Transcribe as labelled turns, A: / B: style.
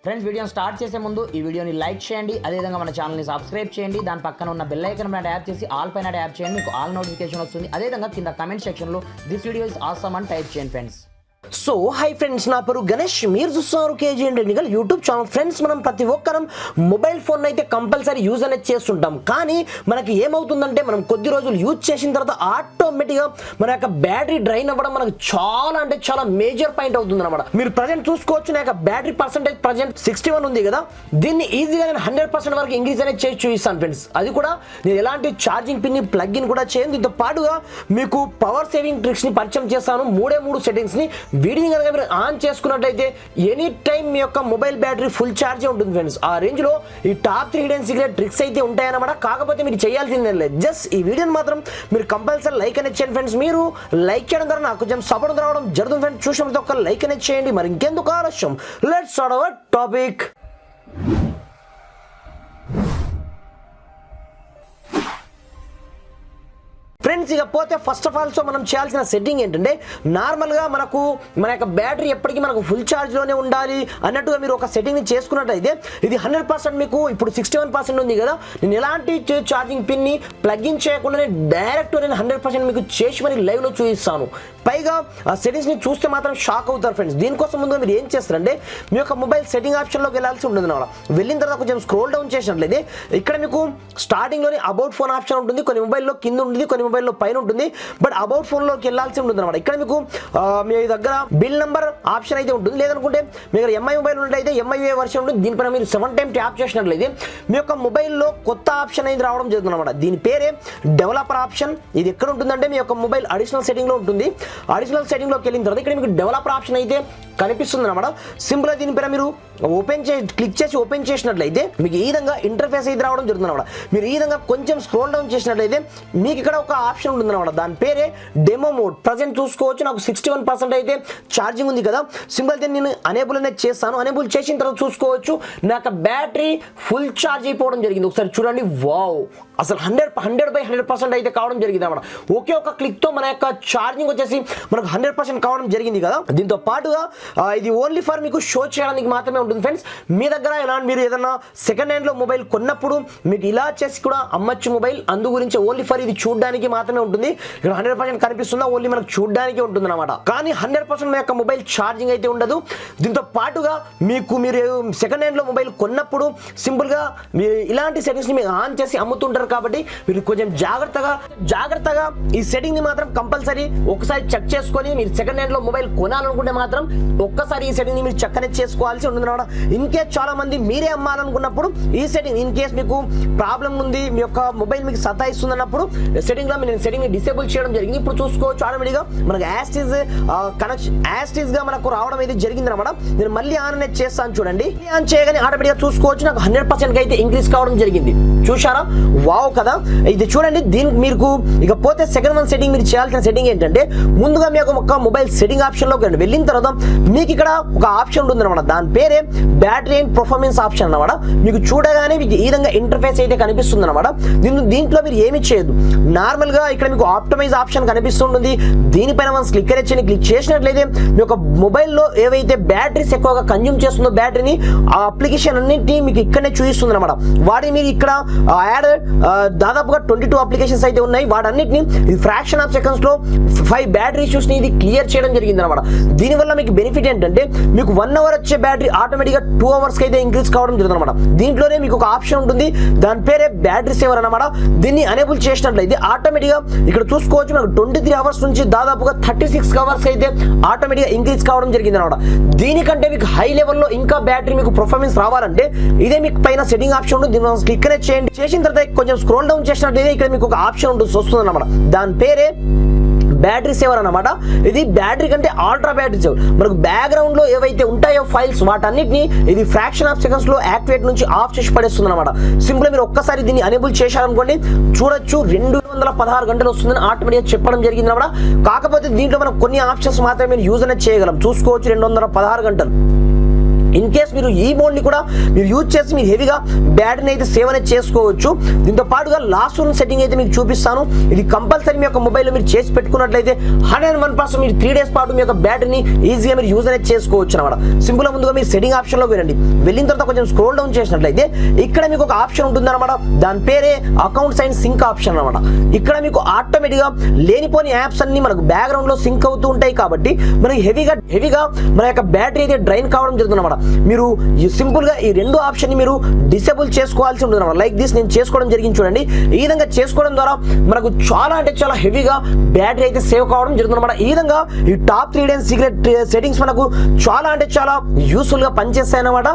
A: Friends వీడియోని start చేసే ముందు ఈ వీడియోని లైక్ చేయండి, అదేవిధంగా మన ఛానల్ని సబ్స్క్రైబ్ చేయండి. దాని పక్కన ఉన్న బెల్ ఐకాన్ పైన ట్యాప్ చేసి ఆల్ పైన ట్యాప్ చేయండి, మీకు ఆల్ నోటిఫికేషన్ వస్తుంది. అదేవిధంగా కింద కమెంట్ సెక్షన్లో దిస్ వీడియో ఇస్ ఆసమ్ అని టైప్ చేయండి ఫ్రెండ్స్.
B: సో హై ఫ్రెండ్స్, నా పేరు గణేష్, మీరు చూస్తున్నారు KGN technical YouTube channel. Friends, మనం ప్రతి ఒక్కరం మొబైల్ ఫోన్ అయితే కంపల్సరీ యూజ్ అనేది చేస్తుంటాం. కానీ మనకి ఏమవుతుందంటే మనం కొద్ది రోజులు యూజ్ చేసిన తర్వాత ఆటోమేటిక్గా మన యొక్క బ్యాటరీ డ్రైన్ అవ్వడం మనకు చాలా మేజర్ పాయింట్ అవుతుంది అనమాట. మీరు ప్రజెంట్ చూసుకోవచ్చు, నా యొక్క బ్యాటరీ పర్సెంటేజ్ ప్రజెంట్ 61 ఉంది కదా, దీన్ని ఈజీగా నేను 100% వరకు ఇంక్రీజ్ అనేది చేసి చూపిస్తాను ఫ్రెండ్స్. అది కూడా నేను ఎలాంటి ఛార్జింగ్ పిన్ని ప్లగ్ ఇన్ కూడా చేయను. దీంతో పాటుగా మీకు పవర్ సేవింగ్ ట్రిక్స్ ని పరిచయం చేస్తాను. మూడే సెట్టింగ్స్ ని వీడిని కనుక మీరు ఆన్ చేసుకున్నట్లయితే ఎనీ టైం మీ యొక్క మొబైల్ బ్యాటరీ ఫుల్ ఛార్జ్ ఉంటుంది ఫ్రెండ్స్. ఆ రేంజ్ లో ఈ టాప్ 3 హిడెన్ సీక్రెట్ ట్రిక్స్ అయితే ఉంటాయన్నమాట. కాకపోతే మీరు చేయాల్సిందే లేదు, జస్ట్ ఈ వీడియోని మాత్రం మీరు కంపల్సరీ లైక్ అనేది చేయండి ఫ్రెండ్స్. మీరు లైక్ చేయడం ద్వారా నాకు కొంచెం సపోర్ట్ రావడం జరుగుతుంది ఫ్రెండ్స్. చూసిన ఒక లైక్ అనేది చేయండి. మరి ఇంకెందుకు ఆలస్యం, let's start our topic. Friends, ఇకపోతే ఫస్ట్ ఆఫ్ ఆల్ మనం చేయాల్సిన సెట్టింగ్ ఏంటంటే, నార్మల్గా మనకు మన యొక్క బ్యాటరీ ఎప్పటికీ మనకు ఫుల్ ఛార్జ్లోనే ఉండాలి అన్నట్టుగా మీరు ఒక సెట్టింగ్ని చేసుకున్నట్టయితే ఇది 100% మీకు ఇప్పుడు 61% ఉంది కదా, నేను ఎలాంటి ఛార్జింగ్ పిన్ని ప్లగ్ ఇన్ చేయకుండానే డైరెక్ట్ నేను 100% మీకు చేసి మరి లైవ్లో చూపిస్తాను. పైగా ఆ సెట్టింగ్స్ని చూస్తే మాత్రం షాక్ అవుతారు ఫ్రెండ్స్. దీనికోసం ముందుగా మీరు ఏం చేస్తారంటే, మీ యొక్క మొబైల్ సెట్టింగ్ ఆప్షన్లోకి వెళ్ళాల్సి ఉంటుంది అన్నమాట. వెళ్ళిన తర్వాత కొంచెం స్క్రోల్ డౌన్ చేసినట్లయితే ఇక్కడ మీకు స్టార్టింగ్లోని అబౌట్ ఫోన్ ఆప్షన్ ఉంటుంది. కొన్ని మొబైల్లో కింద ఉంటుంది, కొన్ని మొబైల్లో పైన ఉంటుంది. బట్ అబౌట్ ఫోన్లోకి వెళ్ళాల్సి ఉంటుంది అనమాట. ఇక్కడ మీకు మీ దగ్గర బిల్ నెంబర్ ఆప్షన్ అయితే ఉంటుంది. లేదనుకుంటే మీ దగ్గర ఎంఐ మొబైల్ ఉన్నట్లయితే ఎంఐఏ వర్షన్ ఉంటుంది. దీనిపైన మీరు 7 టైమ్ ట్యాప్ చేసినట్లయితే మీ యొక్క మొబైల్లో కొత్త ఆప్షన్ అయితే రావడం జరుగుతుంది అనమాట. దీని పేరే డెవలపర్ ఆప్షన్. ఇది ఎక్కడ ఉంటుందంటే మీ యొక్క మొబైల్ అడిషనల్ సెట్టింగ్లో ఉంటుంది. అడిషనల్ సెట్టింగ్లోకి వెళ్ళిన తర్వాత ఇక్కడ మీకు డెవలపర్ ఆప్షన్ అయితే కనిపిస్తుంది అనమాట. సింపుల్గా దీనిపైన మీరు క్లిక్ చేసి ఓపెన్ చేసినట్లయితే మీకు ఈ విధంగా ఇంటర్ఫేస్ అయితే రావడం జరుగుతుంది అనమాట. మీరు ఈ విధంగా కొంచెం స్క్రోల్ డౌన్ చేసినట్లయితే మీకు ఇక్కడ ఒక ఆప్షన్ ఉంటుంది అనమాట. దాని పేరే డెమో మోడ్. ప్రజెంట్ చూసుకోవచ్చు, నాకు 61% అయితే ఛార్జింగ్ ఉంది కదా. సింపుల్ దీన్ని నేను అనేబుల్ అనేది చేస్తాను. అనేబుల్ చేసిన తర్వాత చూసుకోవచ్చు, నాకు బ్యాటరీ ఫుల్ ఛార్జ్ అయిపోవడం జరిగింది. ఒకసారి చూడండి, వావ్, అసలు 100% అయితే కావడం జరిగింది అనమాట. ఒకే ఒక క్లిక్తో మన యొక్క ఛార్జింగ్ వచ్చేసి మనకు 100% కావడం జరిగింది కదా. దీంతో పాటుగా ఇది ఓన్లీ ఫర్ మీకు షో చేయడానికి మాత్రమే ఉంటుంది ఫ్రెండ్స్. మీ దగ్గర మీరు ఏదైనా సెకండ్ హ్యాండ్లో మొబైల్ కొన్నప్పుడు మీకు ఇలా చేసి కూడా అమ్మచ్చు మొబైల్. అందు గురించి ఓన్లీ ఫర్ ఇది చూడడానికి మాత్రమే ఉంటుంది. ఇక్కడ 100% కనిపిస్తుందా, ఓన్లీ మనకు చూడడానికి ఉంటుంది అనమాట. కానీ 100% మీ యొక్క మొబైల్ ఛార్జింగ్ అయితే ఉండదు. దీంతో పాటుగా మీరు సెకండ్ హ్యాండ్లో మొబైల్ కొన్నప్పుడు సింపుల్గా మీరు ఇలాంటి సెట్టింగ్స్ని మీరు ఆన్ చేసి అమ్ముతుంటారు. కాబట్టి మీరు కొంచెం జాగ్రత్తగా ఈ సెట్టింగ్ ని మాత్రం కంపల్సరీ ఒకసారి చెక్ చేసుకొని, మీరు సెకండ్ హ్యాండ్ లో మొబైల్ కొనాలనుకుంటే మాత్రం ఒక్కసారి ఈ సెట్టింగ్ ని మీరు చెక్ అనేది చేసుకోవాల్సి ఉంటుంది అనమాట. ఇన్ కేస్ చాలా మంది మీరే అమ్మాలనుకున్నప్పుడు ఈ సెట్టింగ్, ఇన్ కేస్ మీకు ప్రాబ్లం ఉంది, మీ యొక్క మొబైల్ మీకు సతాయిస్తుంది అన్నప్పుడు సెట్టింగ్ లో నేను సెట్టింగ్ ని డిసేబుల్ చేయడం జరిగింది. ఇప్పుడు చూసుకోవచ్చు, ఆటోమేటిక్గా మనకు యాస్టీస్ గా మనకు రావడం అయితే జరిగింది అనమాట. నేను మళ్ళీ ఆన్ అనేది చేస్తాను చూడండి. ఆన్ చేయగానే ఆటోమేటిక్గా చూసుకోవచ్చు, నాకు 100% అయితే ఇంక్రీజ్ కావడం జరిగింది. చూసారా, వావ్ కదా. ఇది చూడండి. దీనికి మీకు ఇకపోతే సెకండ్ వన్ సెట్టింగ్ మీరు చేయాల్సిన సెట్టింగ్ ఏంటంటే, ముందుగా మీకు ఒక మొబైల్ సెట్టింగ్ ఆప్షన్లోకి వెళ్ళిన తర్వాత మీకు ఇక్కడ ఒక ఆప్షన్ ఉంటుంది అనమాట. దాని పేరే బ్యాటరీ అండ్ పర్ఫార్మెన్స్ ఆప్షన్ అనమాట. మీకు చూడగానే మీకు ఈ విధంగా ఇంటర్ఫేస్ అయితే కనిపిస్తుంది అనమాట. దీంట్లో మీరు ఏమి చేయదు, నార్మల్ గా ఇక్కడ మీకు ఆప్టమైజ్ ఆప్షన్ కనిపిస్తుంటుంది. దీనిపైన మనం క్లిక్ చేసినట్లయితే మీ యొక్క మొబైల్లో ఏవైతే బ్యాటరీస్ ఎక్కువగా కన్జ్యూమ్ చేస్తుందో బ్యాటరీని, ఆ అప్లికేషన్ అన్నింటినీ మీకు ఇక్కడనే చూపిస్తుంది అనమాట. వాటిని మీరు ఇక్కడ యాడ్ దాదాపుగా 22 అప్లికేషన్స్ అయితే ఉన్నాయి. వాటన్నిటిని ఫ్రాక్షన్ ఆఫ్ సెకండ్స్ లో 5 బ్యాటరీ ఇష్యూస్ ని ఇది క్లియర్ చేయడం జరిగింది అనమాట. దీనివల్ల మీకు బెనిఫిట్ ఏంటంటే, మీకు 1 అవర్ వచ్చే బ్యాటరీ ఆటోమేటిక్గా 2 అవర్స్ అయితే ఇంక్రీజ్ కావడం జరుగుతుంది అనమాట. దీంట్లోనే మీకు ఒక ఆప్షన్ ఉంటుంది, దాని పేరే బ్యాటరీ సేవర్ అనమాట. దీన్ని అనేబుల్ చేసినట్లయితే ఆటోమేటిక్గా ఇక్కడ చూసుకోవచ్చు, మనకు 23 అవర్స్ నుంచి దాదాపుగా 36 అవర్స్ అయితే ఆటోమేటిక్గా ఇంక్రీజ్ కావడం జరిగింది అనమాట. దీనికంటే మీకు హై లెవెల్లో ఇంకా బ్యాటరీ మీకు పర్ఫార్మెన్స్ రావాలంటే ఇదే మీకు పైన సెట్టింగ్ ఆప్షన్ ఉంటుంది. దీన్ని క్లిక్ అనేది చేయండి. చేసిన తర్వాత కొంచెం స్క్రోల్ డౌన్ చేసినట్లయితే ఇక్కడ మీకు ఒక ఆప్షన్ ఉంటుంది, వస్తుంది అనమాట. దాని పేరే బ్యాటరీ సేవర్ అనమాట. ఇది బ్యాటరీ కంటే అల్ట్రా బ్యాటరీ సేవర్. మనకు బ్యాక్గ్రౌండ్ లో ఏవైతే ఉంటాయో ఫైల్స్, వాటన్నిటిని ఇది ఫ్రాక్షన్ ఆఫ్ సెకండ్స్ లో యాక్టివేట్ నుంచి ఆఫ్ చేసి పడేస్తుంది అనమాట. సింపుల్ మీరు ఒక్కసారి దీన్ని అనేబుల్ చేశారనుకోండి, చూడొచ్చు 216 గంటలు వస్తుందని ఆటోమేటిక్గా చెప్పడం జరిగింది అనమాట. కాకపోతే దీంట్లో మనం కొన్ని ఆప్షన్స్ మాత్రమే యూజ్ అనేది చేయగలం. చూసుకోవచ్చు 216 గంటలు. ఇన్ కేస్ మీరు ఈ మోడ్ని కూడా మీరు యూజ్ చేసి మీరు హెవీగా బ్యాటరీని అయితే సేవ్ అనేది చేసుకోవచ్చు. దీంతో పాటుగా లాస్ట్ ఉన్న సెట్టింగ్ అయితే మీకు చూపిస్తాను. ఇది కంపల్సరీ మీ యొక్క మొబైల్లో మీరు చేసి పెట్టుకున్నట్లయితే 101% మీరు 3 days పాటు మీ యొక్క బ్యాటరీని ఈజీగా మీరు యూజ్ అనేది చేసుకోవచ్చు అనమాట. సింపుల్గా ముందుగా మీరు సెట్టింగ్ ఆప్షన్లో వెళ్ళండి. వెళ్ళిన తర్వాత కొంచెం స్క్రోల్ డౌన్ చేసినట్లయితే ఇక్కడ మీకు ఒక ఆప్షన్ ఉంటుంది అనమాట. దాని పేరే అకౌంట్స్ అండ్ సింక్ ఆప్షన్ అనమాట. ఇక్కడ మీకు ఆటోమేటిక్గా లేనిపోని యాప్స్ అన్ని మనకు బ్యాక్గ్రౌండ్ లో సింక్ అవుతూ ఉంటాయి కాబట్టి మనకి హెవీగా మన యొక్క బ్యాటరీ అయితే డ్రైన్ కావడం జరుగుతుంది అనమాట. మీరు సింపుల్ గా ఈ రెండు ఆప్షన్ ని మీరు డిసేబుల్ చేసుకోవాల్సి ఉంటుంది అనమాట. లైక్ దిస్ నేను చేసుకోవడం జరిగింది చూడండి. ఈ విధంగా చేసుకోవడం ద్వారా మనకు చాలా అంటే చాలా హెవీగా బ్యాటరీ అయితే సేవ్ కావడం జరుగుతుంది అనమాట. ఈ విధంగా ఈ టాప్ 3 డేస్ సీక్రెట్ సెట్టింగ్స్ మనకు చాలా అంటే చాలా యూస్ఫుల్ గా పనిచేస్తాయి అనమాట.